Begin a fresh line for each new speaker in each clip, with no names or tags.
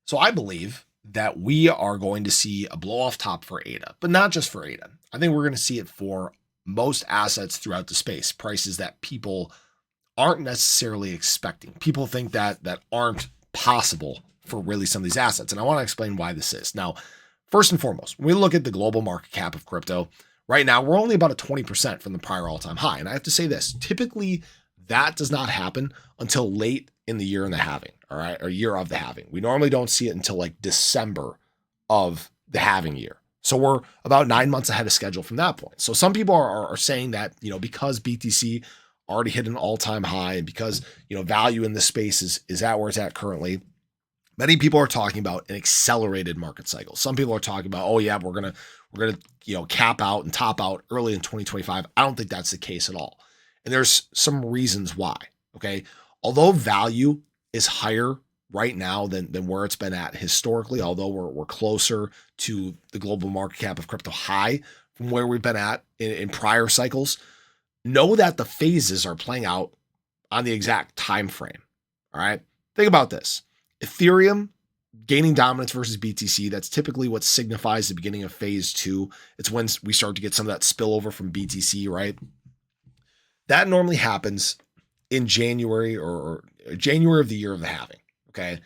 So I believe that we are going to see a blow off top for ADA, but not just for ADA. I think we're going to see it for most assets throughout the space, prices that people aren't necessarily expecting. People think that aren't possible for really some of these assets. And I want to explain why this is. Now, first and foremost, when we look at the global market cap of crypto, right now we're only about a 20% from the prior all-time high. And I have to say this, typically that does not happen until late in the year in the halving, all right, or year of the halving. We normally don't see it until like December of the halving year. So we're about 9 months ahead of schedule from that point. So some people are saying that, because BTC already hit an all-time high and because, value in this space is at where it's at currently, many people are talking about an accelerated market cycle. Some people are talking about, oh yeah, we're gonna cap out and top out early in 2025. I don't think that's the case at all. And there's some reasons why. Okay. Although value is higher right now than where it's been at historically, although we're closer to the global market cap of crypto high from where we've been at in prior cycles, know that the phases are playing out on the exact time frame. All right. Think about this. Ethereum gaining dominance versus BTC, that's typically what signifies the beginning of phase 2. It's when we start to get some of that spillover from BTC, right? That normally happens in January or January of the year of the halving, okay?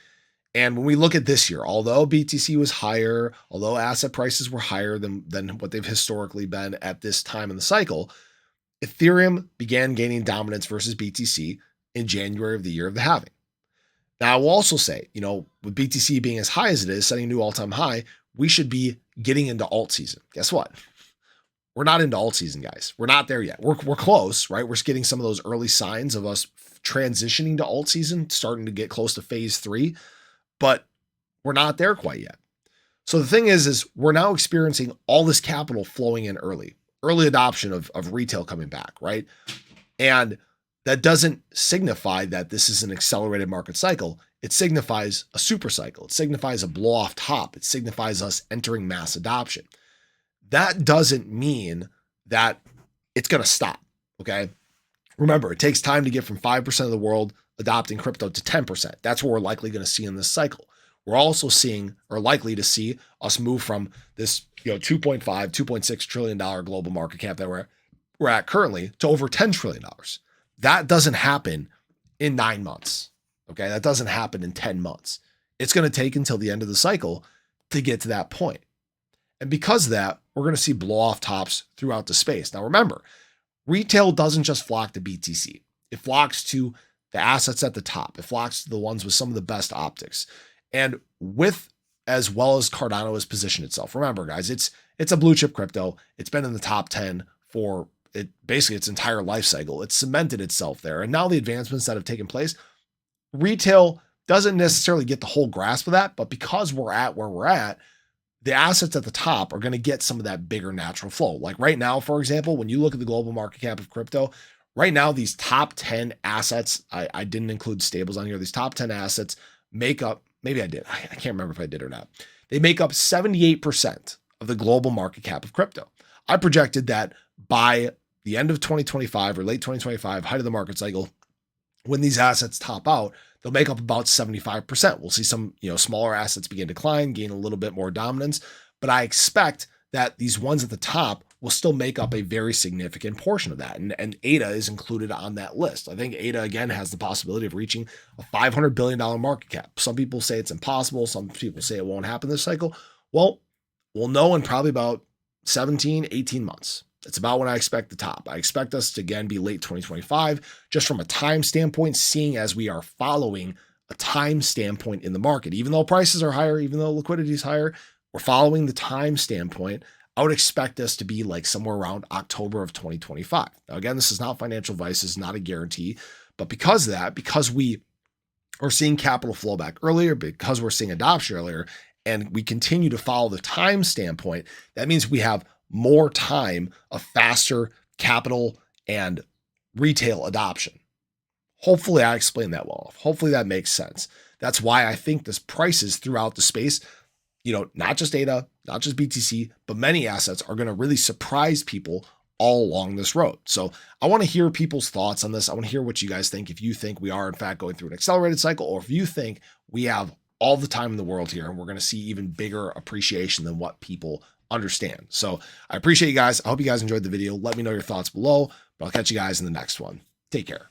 And when we look at this year, although BTC was higher, although asset prices were higher than what they've historically been at this time in the cycle, Ethereum began gaining dominance versus BTC in January of the year of the halving. Now, I will also say, with BTC being as high as it is, setting a new all-time high, we should be getting into alt season. Guess what? We're not into alt season, guys. We're not there yet. We're close, right? We're getting some of those early signs of us transitioning to alt season, starting to get close to phase 3, but we're not there quite yet. So the thing is we're now experiencing all this capital flowing in early adoption of retail coming back, right? And that doesn't signify that this is an accelerated market cycle. It signifies a super cycle. It signifies a blow off top. It signifies us entering mass adoption. That doesn't mean that it's going to stop. Okay. Remember, it takes time to get from 5% of the world adopting crypto to 10%. That's what we're likely going to see in this cycle. We're also seeing or likely to see us move from this, $2.5, $2.6 trillion global market cap that we're at currently to over $10 trillion. That doesn't happen in 9 months. Okay. That doesn't happen in 10 months. It's going to take until the end of the cycle to get to that point. And because of that, we're going to see blow off tops throughout the space. Now, remember, retail doesn't just flock to BTC. It flocks to the assets at the top. It flocks to the ones with some of the best optics. And with as well as Cardano has positioned itself. Remember, guys, it's a blue chip crypto. It's been in the top 10 for basically its entire life cycle. It's cemented itself there. And now the advancements that have taken place, retail doesn't necessarily get the whole grasp of that, but because we're at where we're at, the assets at the top are going to get some of that bigger natural flow. Like right now, for example, when you look at the global market cap of crypto, right now, these top 10 assets, I didn't include stables on here. These top 10 assets make up, maybe I did. I can't remember if I did or not. They make up 78% of the global market cap of crypto. I projected that by the end of 2025 or late 2025, height of the market cycle, when these assets top out, they'll make up about 75%. We'll see some, smaller assets begin to decline, gain a little bit more dominance, but I expect that these ones at the top will still make up a very significant portion of that. And ADA is included on that list. I think ADA, again, has the possibility of reaching a $500 billion market cap. Some people say it's impossible. Some people say it won't happen this cycle. Well, we'll know in probably about 17, 18 months. It's about when I expect the top. I expect us to, again, be late 2025, just from a time standpoint, seeing as we are following a time standpoint in the market. Even though prices are higher, even though liquidity is higher, we're following the time standpoint. I would expect us to be like somewhere around October of 2025. Now, again, this is not financial advice. This is not a guarantee. But because of that, because we are seeing capital flow back earlier, because we're seeing adoption earlier, and we continue to follow the time standpoint, that means we have more time of faster capital and retail adoption. Hopefully I explained that well enough. Hopefully that makes sense. That's why I think this prices throughout the space, not just ADA, not just BTC, but many assets are going to really surprise people all along this road. So I want to hear people's thoughts on this. I want to hear what you guys think. If you think we are in fact going through an accelerated cycle, or if you think we have all the time in the world here, and we're going to see even bigger appreciation than what people understand. So I appreciate you guys. I hope you guys enjoyed the video. Let me know your thoughts below, but I'll catch you guys in the next one. Take care.